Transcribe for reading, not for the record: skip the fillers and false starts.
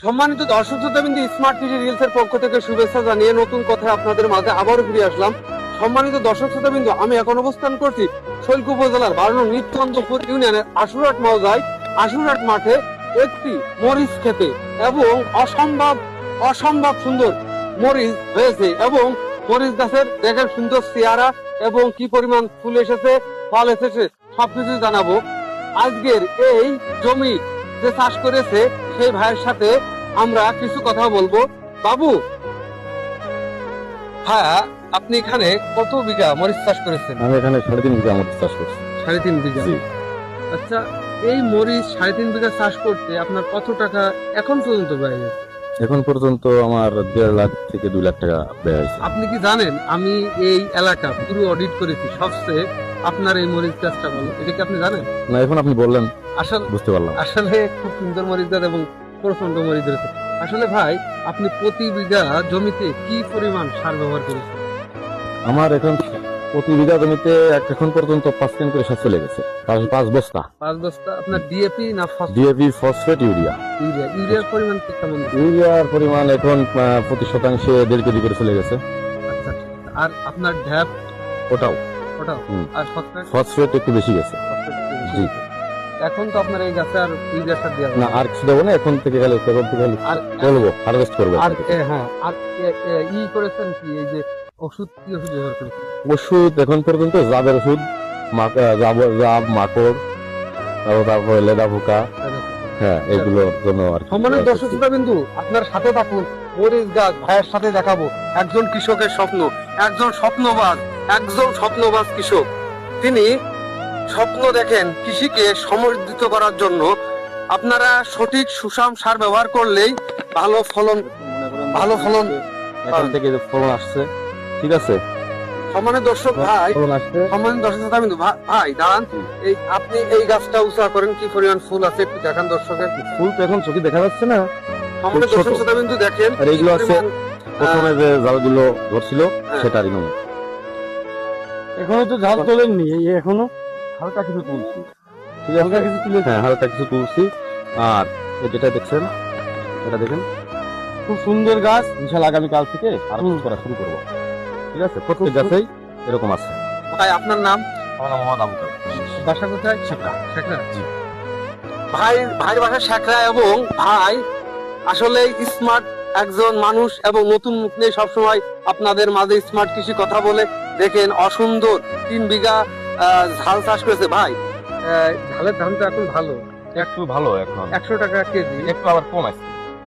সম্মানিত দর্শক শ্রোতাবৃন্দ, smart TV reels এর পক্ষ থেকে শুভেচ্ছা জানিয়ে নতুন কথায় আপনাদের মাঝে আবারও ফিরে আসলাম। সম্মানিত দর্শক শ্রোতাবৃন্দ, আমি এখন অবস্থান করছি শৈলকুপা উপজেলার 12 নং নিত্যন্তপুর ইউনিয়নের আশুরাট মৌজায় আশুরাট মাঠে একটি মরিচ খেতে এবং অসম্ভব সুন্দর মরিচ হয়েছে এবং মরিচ গাছের দেখেন সুন্দর চেহারা এবং কি পরিমাণ ফুল এসেছে, ফল এসেছে, সবকিছু জানাবো। আজকের এই জমি যে চাষ করেছে সেই ভাইয়ের সাথে আমরা কিছু কথা বলবো। বাবু, হ্যাঁ, আপনি এখানে কত বিঘা মরিচ চাষ করেছেন? আমি এখানে 3.5 বিঘা মরিচ চাষ করছি। 3.5 বিঘা। জি। আচ্ছা, এই মরিচ 3.5 বিঘা চাষ করতে আপনার কত টাকা এখন পর্যন্ত ব্যয় হয়েছে? এখন পর্যন্ত আমার 1.5 লাখ থেকে 2 লাখ টাকা ব্যয় হয়েছে। আপনি কি জানেন আমি এই এলাকা পুরো অডিট করেছি, সবচেয়ে আপনার এই মরিচ চাষটা ভালো, এটা কি আপনি জানেন? না, এখন আপনি বললেন আসলে বুঝতে পারলাম। খুব সুন্দর মরিচ গাছ এবং প্রচন্ড মরিচ ধরেছে। আসলে ভাই, আপনি প্রতি বিঘা জমিতে কি পরিমাণ সার ব্যবহার করেছেন? আমার এখন প্রতি বিঘা জমিতে এখন পর্যন্ত 5 কেন করে সার চলে গেছে। 5 বস্তা 5 বস্তা। আপনার ডিএপি না ডিএপি, ফসফেট, ইউরিয়া। ইউরিয়ার পরিমাণ কেমন? ইউরিয়ার পরিমাণ এখন প্রতি শতাংশে 1.5 কেজি করে চলে গেছে। আচ্ছা, আর আপনার ঢ্যাপ ওটাও আর ফসফেট একটু বেশি গেছে। জি। এখন তো আপনার এই গাছে আর ইউরিয়া সার দেওয়া না, আর কিছু দেবো না। এখন থেকে গেলে আর বলবো হারভেস্ট করবো। আর হ্যাঁ, আর ই করেছেন কি, এই যে ওষুধ, কি ওষুধ ব্যবহার করেছেন? ওষুধ এখন পর্যন্ত জাবের ওষুধ, জাব, মাকড়, তারপরে লেদা পোকা, হ্যাঁ, এগুলোর জন্য আর কি। সম্মানিত দর্শক শ্রোতাবিন্দু, আপনার সাথে থাকুন, মরিচ গাছ ভাইয়ের সাথে দেখাবো একজন কৃষকের স্বপ্ন, একজন স্বপ্নবাজ কৃষক। তিনি স্বপ্ন দেখেন কৃষিকে সমৃদ্ধিত করার জন্য। আপনারা সঠিক সুষম সার ব্যবহার করলেই ভালো ফলন এখান থেকে যে ফলন আসছে, ঠিক আছে। সম্মানিত দর্শক ভাই, ফলন আসছে। সম্মানিত দর্শক শ্রোতাবিন্দু, ভাই দাঁড়ান, আপনি এই গাছটা উঁচা করেন, কি পরিমাণ ফুল আছে একটু দেখান দর্শকের। ফুল তো এখন চোখে দেখা যাচ্ছে না। সম্মানিত দর্শক শ্রোতাবিন্দু, দেখেন আর এইগুলো কি আছে পরিমাণ, প্রথমে যে জালগুলো ধরছিল হ্যাঁ। সেটারই নমুনা। এখনো তো ঝাল তোলেননি, এখনো হালকা কিছু তুলছি। ঠিক আছে, হ্যাঁ, হালকা কিছু তুলছি। আর এই যেটা দেখছেন, এটা দেখেন, খুব সুন্দর গাছ। ইনশাআল্লাহ আগামীকাল থেকে হারভেস্ট করা শুরু করবো। ঠিক আছে, প্রত্যেক গাছেই এরকম আছে। ভাই, আপনার নাম? আমার নাম মোহাম্মদ আবু কালাম। বাসা কোথায়? শেখরা। জি। ভাইয়ের বাসা শেখরা এবং ভাই আসলে স্মার্ট একজন মানুষ এবং নতুন মুখ নিয়ে সবসময় আপনাদের মাঝে স্মার্ট কৃষি কথা বলে। দেখেন অসুন্দর 3 বিঘা ঝাল চাষ করেছে ভাই। ঝালের দামটা এখন ভালো, একটু ভালো, এখন 100 টাকা কেজি। একটু আবার কম আছে।